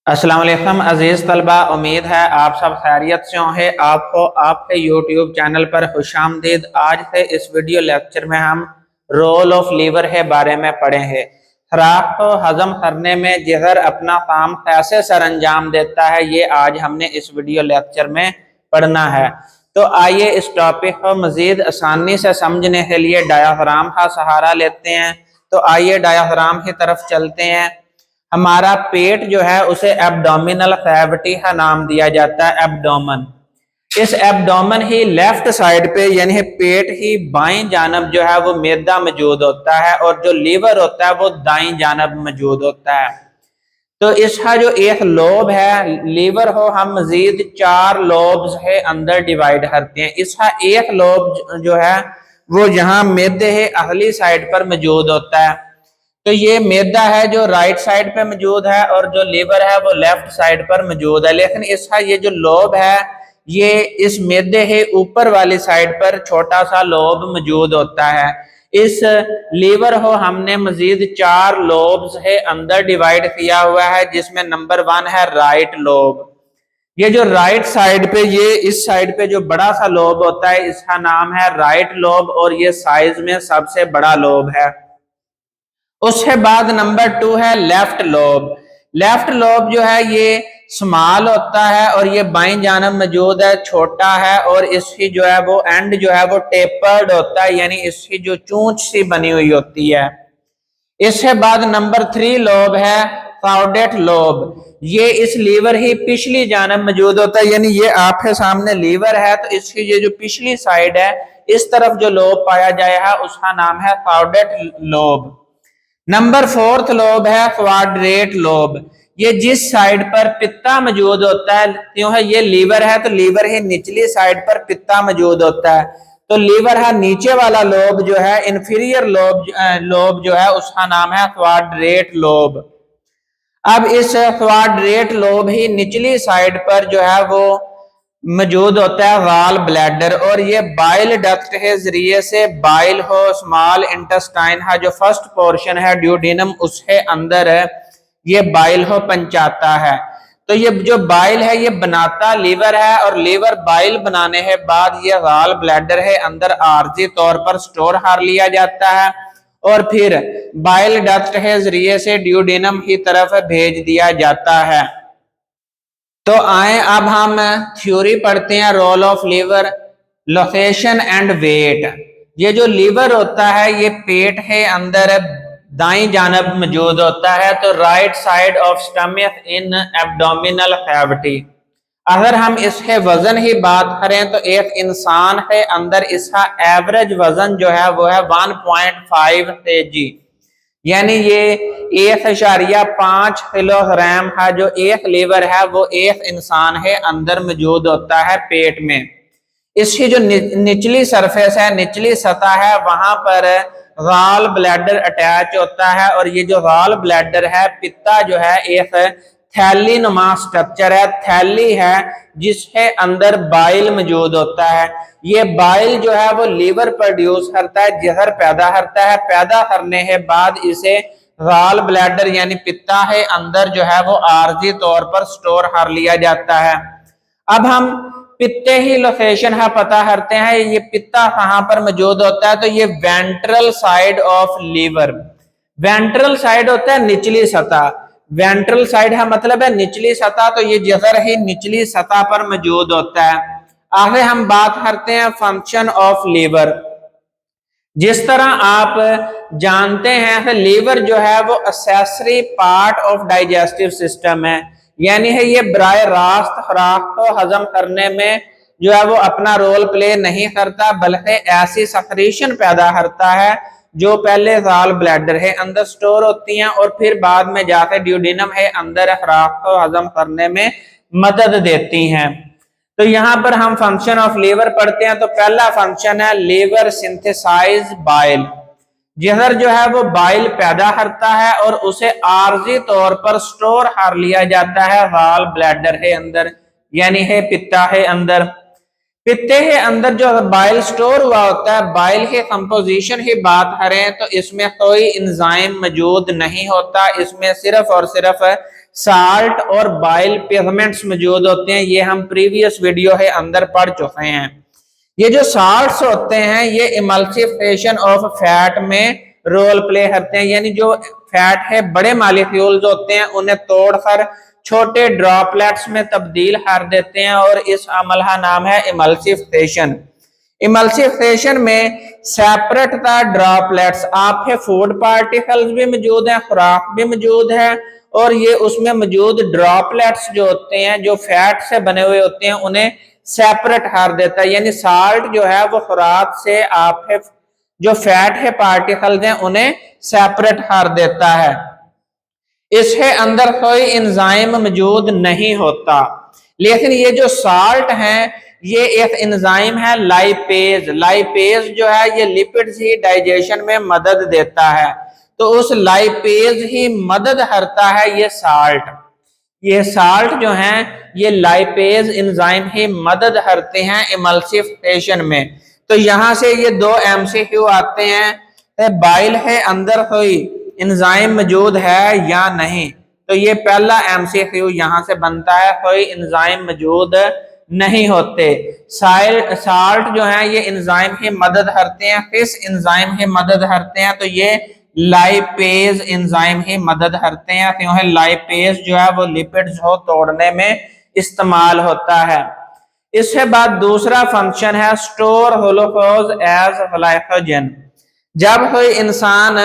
अस्सलाम वालेकुम अजीज़ तलबा, उम्मीद है आप सब खैरियत से होंगे। आपको आपके यूट्यूब चैनल पर खुशामदीद। आज से इस वीडियो लेक्चर में हम रोल ऑफ लीवर के बारे में पढ़ेंगे। खुराक को हजम करने में जिगर अपना काम कैसे सर अंजाम देता है, ये आज हमने इस वीडियो लेक्चर में पढ़ना है। तो आइए इस टॉपिक को मजीद आसानी से समझने के लिए डायाफ्राम का सहारा लेते हैं। तो आइए डायाफ्राम की तरफ चलते हैं। हमारा पेट जो है उसे एब्डोमिनल कैविटी का नाम दिया जाता है, एब्डोमन। इस एब्डोमन ही लेफ्ट साइड पे यानी पेट ही बाईं जानब जो है वो मैदा मौजूद होता है और जो लीवर होता है वो दाईं जानब मौजूद होता है। तो इसका जो एक लोब है लीवर हो, हम मजीद 4 लोब्स है अंदर डिवाइड करते हैं। इसका एक लोब जो है वो यहाँ मैदे है अगली साइड पर मौजूद होता है। तो ये मैदा है जो राइट साइड पे मौजूद है और जो लीवर है वो लेफ्ट साइड पर मौजूद है। लेकिन इसका ये जो लोब है ये इस मैदे के ऊपर वाली साइड पर छोटा सा लोब मौजूद होता है। इस लीवर को हमने मजीद 4 लोब्स है अंदर डिवाइड किया हुआ है, जिसमें नंबर 1 है राइट लोब। ये जो राइट साइड पे ये इस साइड पे जो बड़ा सा लोब होता है इसका नाम है राइट लोब और ये साइज में सबसे बड़ा लोब है। उसके बाद नंबर 2 है लेफ्ट लोब। लेफ्ट लोब जो है ये स्मॉल होता है और ये बाईं जानब मौजूद है, छोटा है और इसकी जो है वो एंड जो है वो टेपर्ड होता है, यानी इसकी जो चूंच सी बनी हुई होती है। इसके बाद नंबर 3 लोब है काउडेट लोब। ये इस लीवर ही पिछली जानब मौजूद होता है, यानी ये आपके सामने लीवर है तो इसकी ये जो पिछली साइड है इस तरफ जो लोब पाया जाएगा उसका नाम है काउडेट लोब। नंबर 4 लोब है क्वाड्रेट लोब। ये जिस साइड पर पित्ता मौजूद होता है, क्यों है ये लीवर है तो लीवर ही निचली साइड पर पित्ता मौजूद होता है, तो लीवर है नीचे वाला लोब जो है इंफीरियर लोब जो है उसका नाम है क्वाड्रेट लोब। अब इस क्वाड्रेट लोब ही निचली साइड पर जो है वो मौजूद होता है गॉल ब्लैडर और ये बाइल डक्ट के जरिए से बाइल हो स्मॉल इंटेस्टाइन का जो फर्स्ट पोर्शन है ड्यूडेनम उसके अंदर है ये बाइल हो पहुंचाता है। तो ये जो बाइल है ये बनाता लीवर है और लीवर बाइल बनाने के बाद ये गॉल ब्लैडर है अंदर आर्जी तौर पर स्टोर कर लिया जाता है और फिर बाइल डक्ट के जरिए से ड्यूडेनम की तरफ भेज दिया जाता है। तो आए अब हम थ्योरी पढ़ते हैं role of liver, location and weight. ये जो लीवर होता है ये पेट के अंदर दाईं जानब मौजूद होता है, तो right side of stomach in abdominal cavity. अगर हम इसके वजन की बात करें तो एक इंसान के अंदर इसका एवरेज वजन जो है वो है 1.5 kg, यानी ये 1.5 किलोग्राम का जो एक लीवर है वो एक इंसान के अंदर मौजूद होता है पेट में। इसकी जो निचली सरफेस है, निचली सतह है, वहां पर गॉल ब्लैडर अटैच होता है और ये जो गॉल ब्लैडर है पित्ता जो है एक थैली नुमा स्ट्रक्चर है, थैली है जिसके अंदर बाइल मौजूद होता है। ये बाइल जो है वो लीवर प्रोड्यूस करता है, जहर पैदा करता है, पैदा करने के बाद इसे गॉल ब्लैडर यानी पित्ता के अंदर जो है वो आर्जी तौर पर स्टोर कर लिया जाता है। अब हम पित्ते ही लोकेशन का पता करते हैं, ये पित्ता कहाँ पर मौजूद होता है, तो ये ventral side of liver. Ventral side होता है निचली सतह, वेंट्रल साइड है मतलब है निचली सतह, तो ये जिगर ही निचली सतह पर मौजूद होता है। आगे हम बात करते हैं फंक्शन ऑफ लीवर। जिस तरह आप जानते हैं कि लीवर जो है वो accessory part of digestive system है, यानी है ये बराह रास्त खुराक को हजम करने में जो है वो अपना रोल प्ले नहीं करता, बल्कि ऐसी सक्रीशन पैदा करता है जो पहले गॉल ब्लैडर है अंदर स्टोर होती हैं और फिर बाद में जाकर ड्यूडेनम है अंदर खुराक को हजम करने में मदद देती हैं। तो यहाँ पर हम फंक्शन ऑफ लीवर पढ़ते हैं। तो पहला फंक्शन है लीवर सिंथेसाइज बाइल। जिगर जो है वो बाइल पैदा करता है और उसे आर्जी तौर पर स्टोर कर लिया जाता है गॉल ब्लैडर के अंदर, यानी है पित्ता के अंदर। पित्ते के अंदर जो बाइल स्टोर हुआ होता है, बाइल के कंपोजिशन की बात करें तो इसमें कोई एंजाइम मौजूद नहीं होता, इसमें सिर्फ और सिर्फ साल्ट और बाइल पिगमेंट्स मौजूद होते हैं। ये हम प्रीवियस वीडियो के अंदर पढ़ चुके हैं। ये जो साल्ट्स होते हैं ये इमल्सिफिकेशन ऑफ फैट में रोल प्ले करते हैं, यानी जो फैट है बड़े मॉलिक्यूल्स होते हैं उन्हें तोड़कर छोटे ड्रॉपलेट्स में तब्दील कर देते हैं और इस अमल का नाम है इमल्सिफिकेशन। इमल्सिफिकेशन में सेपरेट था ड्रॉपलेट्स, आपके फूड पार्टिकल्स भी मौजूद हैं, खुराक भी मौजूद है और ये उसमें मौजूद ड्रॉपलेट्स जो होते हैं जो फैट से बने हुए होते हैं उन्हें सेपरेट कर देता है। यानी साल्ट जो है वो खुराक से आपके जो फैट है पार्टिकल्स हैं उन्हें सेपरेट कर देता है। इसके अंदर कोई एंजाइम मौजूद नहीं होता, लेकिन ये जो साल्ट हैं ये एक एंजाइम है लाइपेज। लाइपेज जो है ये लिपिड्स ही डाइजेशन में मदद देता है, तो उस लाइपेज ही मदद करता है ये साल्ट। ये साल्ट जो हैं ये लाइपेज एंजाइम ही मदद करते हैं इमल्सिफिकेशन में। तो यहां से ये दो एमसीक्यू आते हैं, बाइल है अंदर कोई एंजाइम मौजूद है या नहीं। तो ये पहला एमसीक्यू यहां से बनता है, कोई एंजाइम मौजूद नहीं होते। साल्ट जो है ये एंजाइम की मदद करते हैं, किस एंजाइम की मदद करते हैं, तो ये लाइपेज एंजाइम ही मदद करते हैं, क्योंकि लाइपेज जो है वो लिपिड्स को तोड़ने में इस्तेमाल होता है। इसके बाद दूसरा फंक्शन है स्टोर ग्लूकोज एज ग्लाइकोजन। जब कोई इंसान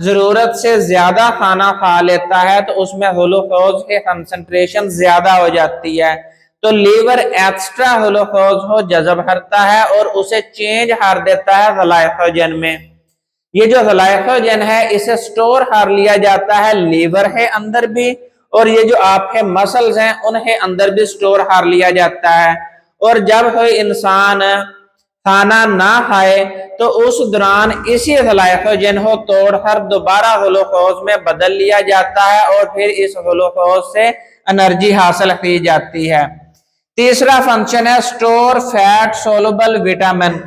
जरूरत से ज्यादा खाना खा लेता है तो उसमें ग्लूकोज की कंसंट्रेशन ज्यादा हो जाती है, तो लीवर एक्स्ट्रा ग्लूकोज को जज़ब करता है और उसे चेंज कर देता है ग्लाइकोजन में। ये जो ग्लाइकोजन है इसे स्टोर कर लिया जाता है लीवर के अंदर भी, और ये जो आपके मसल्स हैं उनके अंदर भी स्टोर कर लिया जाता है। और जब कोई इंसान खाना ना खाए तो उस दौरान इसी ग्लाइकोजन को तोड़कर दोबारा ग्लूकोज में बदल लिया जाता है और फिर इस ग्लूकोज से एनर्जी हासिल की जाती है। तीसरा फंक्शन है store fat soluble vitamin.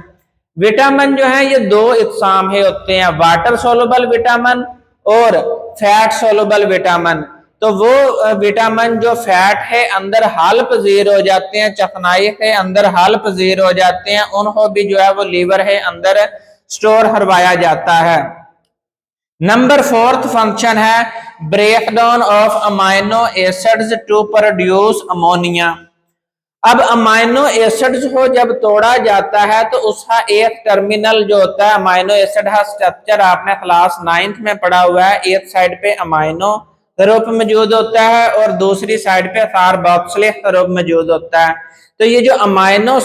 Vitamin जो है ये दो इकसाम के होते हैं, वाटर सोलुबल विटामिन और फैट सोलुबल विटामिन। तो वो विटामिन जो फैट है अंदर हल पजीर हो जाते हैं, चखनाई के अंदर हल पजीर हो जाते हैं, उनको भी जो है वो लीवर है अंदर स्टोर करवाया जाता है। नंबर फोर्थ फंक्शन है breakdown of amino acids to produce ammonia. अब अमाइनो एसिड्स को जब तोड़ा जाता है तो उसका एक टर्मिनल जो होता है, अमाइनो एसिड का स्ट्रक्चर आपने क्लास 9th में पढ़ा हुआ है। एक साइड पे अमाइनो ग्रुप मौजूद होता है और दूसरी साइड पे कार्बोक्सिलिक ग्रुप मौजूद होता है। तो ये जो अमाइनो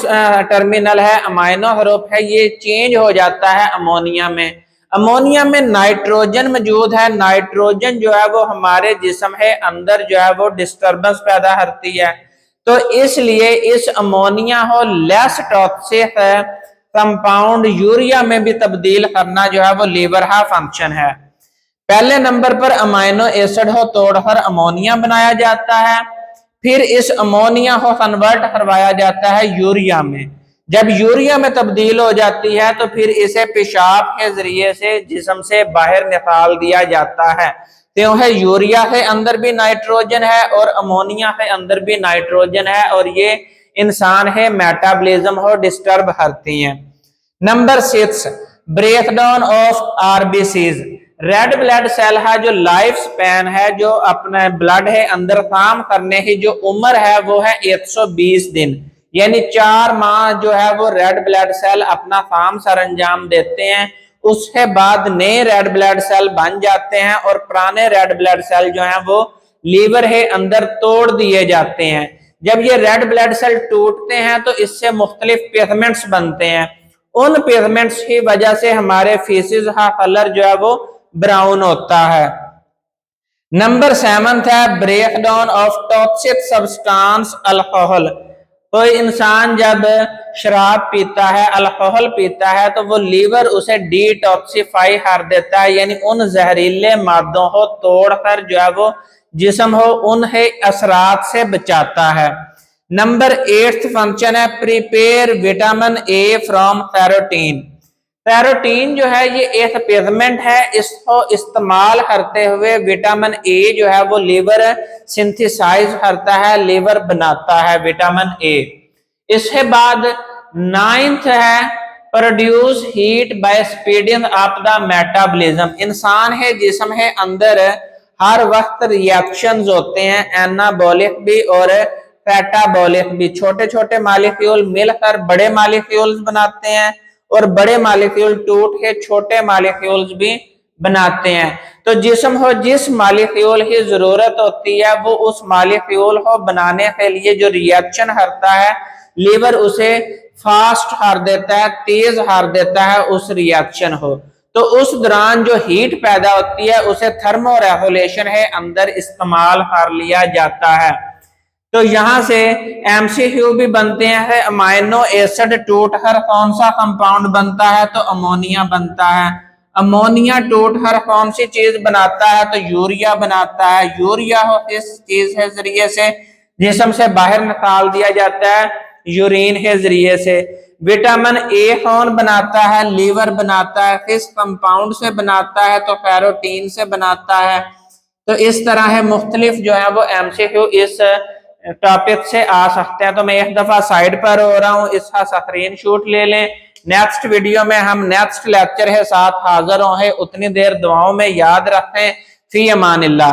टर्मिनल है, अमाइनो ग्रुप है, ये चेंज हो जाता है अमोनिया में। अमोनिया में नाइट्रोजन मौजूद है। नाइट्रोजन जो है वो हमारे जिस्म है अंदर जो है वो डिस्टर्बेंस पैदा करती है, तो इसलिए इस अमोनिया को लेस टॉक्सिक कंपाउंड यूरिया में भी तब्दील करना जो है वो लीवर का फंक्शन है। पहले नंबर पर अमाइनो एसिड को तोड़कर अमोनिया बनाया जाता है, फिर इस अमोनिया को कन्वर्ट करवाया जाता है यूरिया में। जब यूरिया में तब्दील हो जाती है तो फिर इसे पेशाब के जरिए से जिस्म से बाहर निकाल दिया जाता है। क्योंकि यूरिया के अंदर भी नाइट्रोजन है और अमोनिया के अंदर भी नाइट्रोजन है और ये इंसान है मेटाबॉलिज्म को डिस्टर्ब करती हैं। Number 6 breakdown of RBCs. Red blood cell है जो लाइफ स्पैन है, जो अपने ब्लड है अंदर काम करने की जो उम्र है वो है 120 दिन, यानी 4 माह जो है वो रेड ब्लड सेल अपना काम सरंजाम देते हैं। उसके बाद नए रेड ब्लड सेल बन जाते हैं और पुराने रेड ब्लड सेल जो हैं वो लीवर के अंदर तोड़ दिए जाते हैं। जब ये रेड ब्लड सेल टूटते हैं तो इससे मुख्तलिफ पिगमेंट्स बनते हैं। उन पिगमेंट्स की वजह से हमारे फीसिस का कलर जो है वो ब्राउन होता है। नंबर 7 है breakdown of toxic substance alcohol. कोई इंसान जब शराब पीता है, अल्कोहल पीता है, तो वो लीवर उसे डिटॉक्सिफाई कर देता है, यानी उन जहरीले मादों को तोड़कर जो है वो जिस्म हो उनके असरात से बचाता है। नंबर 8 फंक्शन है prepare vitamin A from carotene. पैरोटीन जो है ये एक पिगमेंट है, इसको इस्तेमाल करते हुए विटामिन ए जो है वो लीवर सिंथेसाइज करता है, लीवर बनाता है विटामिन ए। इसके बाद नाइन्थ है produce heat bye speeding up the metabolism. इंसान है जिस्म है अंदर हर वक्त रिएक्शंस होते हैं, एनाबॉलिक भी और कैटाबॉलिक भी। छोटे छोटे मॉलिक्यूल मिलकर बड़े मॉलिक्यूल्स बनाते हैं और बड़े मॉलिक्यूल टूट के छोटे मॉलिक्यूल्स भी बनाते हैं। तो जिस्म हो जिस मॉलिक्यूल की जरूरत होती है वो उस मॉलिक्यूल को बनाने के लिए जो रिएक्शन करता है, लीवर उसे फास्ट कर देता है, तेज कर देता है उस रिएक्शन को। तो उस दौरान जो हीट पैदा होती है उसे थर्मो रेगुलेशन है अंदर इस्तेमाल कर लिया जाता है। तो यहां से एमसीक्यू भी बनते हैं, अमाइनो एसिड टूटकर कौन सा कंपाउंड बनता है, तो अमोनिया बनता है। अमोनिया टूटकर कौन सी चीज बनाता है, तो यूरिया बनाता है। यूरिया हो इस चीज के जरिए से जिस्म से बाहर निकाल दिया जाता है, यूरिन के जरिए से। विटामिन ए कौन बनाता है, लीवर बनाता है। किस कंपाउंड से बनाता है, तो पैरोटीन से बनाता है। तो इस तरह है मुख्तलिफ जो है वो एमसीक्यू इस टॉपिक से आ सकते हैं। तो मैं एक दफा साइड पर हो रहा हूँ, इसका स्क्रीन शॉट ले लें। नेक्स्ट वीडियो में हम नेक्स्ट लेक्चर के साथ हाजिर होंगे। उतनी देर दुआओं में याद रखें। फी अमानिल्लाह।